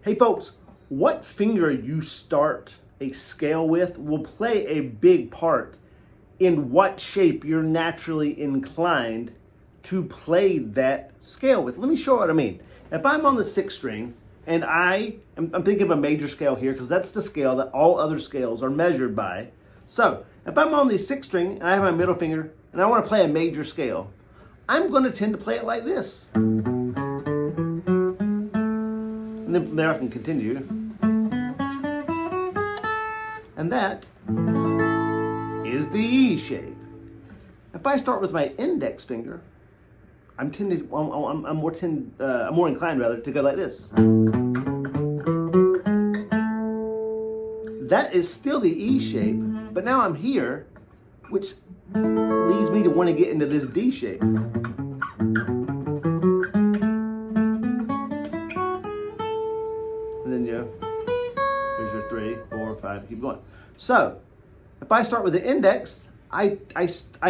Hey folks, what finger you start a scale with will play a big part in what shape you're naturally inclined to play that scale with. Let me show you what I mean. If I'm on the 6th string and I'm thinking of a major scale here because that's the scale that all other scales are measured by. So if I'm on the 6th string and I have my middle finger and I want to play a major scale, I'm going to tend to play it like this. And then from there I can continue. And that is the E shape. If I start with my index finger, I'm more inclined rather to go like this. That is still the E shape, but now I'm here, which leads me to want to get into this D shape. And then there's your 3, 4, 5, keep going. So if I start with the index, I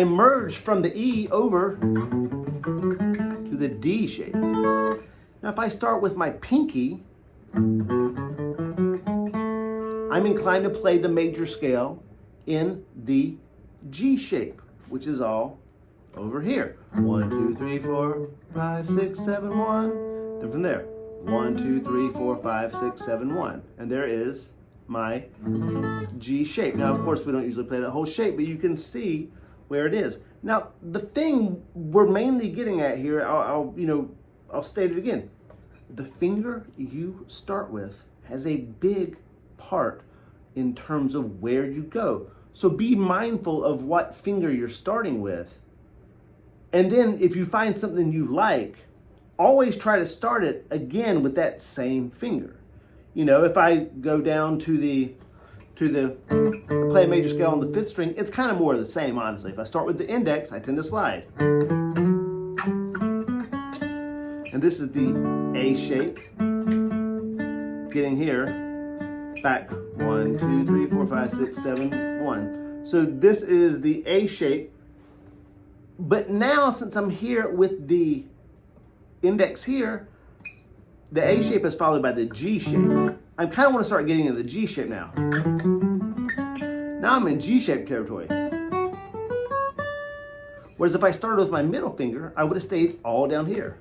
merge from the E over to the D shape. Now if I start with my pinky, I'm inclined to play the major scale in the G shape, which is all over here. 1, 2, 3, 4, 5, 6, 7, 1. Then from there, 1, 2, 3, 4, 5, 6, 7, 1. And there is my G shape. Now, of course, we don't usually play that whole shape, but you can see where it is. Now, the thing we're mainly getting at here, I'll state it again. The finger you start with has a big part in terms of where you go. So be mindful of what finger you're starting with. And then if you find something you like, always try to start it again with that same finger. You know, if I go down to play a major scale on the 5th string, it's kind of more of the same, honestly. If I start with the index, I tend to slide. And this is the A shape. Getting here, back 1, 2, 3, 4, 5, 6, 7, 1. So this is the A shape. But now, since I'm here with the index here, the A shape is followed by the G shape. I kind of want to start getting into the G shape now. Now I'm in G shape territory. Whereas if I started with my middle finger, I would have stayed all down here.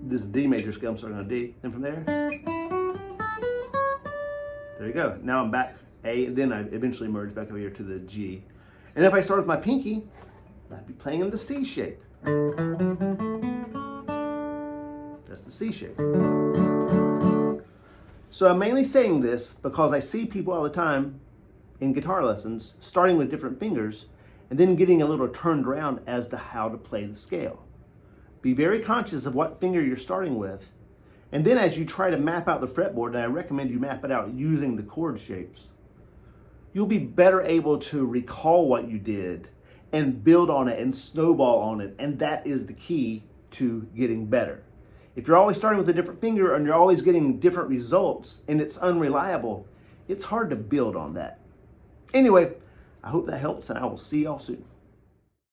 This is D major scale, I'm starting on D. Then from there you go. Now I'm back A, then I eventually merge back over here to the G. And if I start with my pinky, I'd be playing in the C shape. That's the C shape. So I'm mainly saying this because I see people all the time in guitar lessons starting with different fingers and then getting a little turned around as to how to play the scale. Be very conscious of what finger you're starting with, and then as you try to map out the fretboard, and I recommend you map it out using the chord shapes, you'll be better able to recall what you did and build on it and snowball on it, and that is the key to getting better. If you're always starting with a different finger and you're always getting different results and it's unreliable, it's hard to build on that. Anyway, I hope that helps, and I will see y'all soon.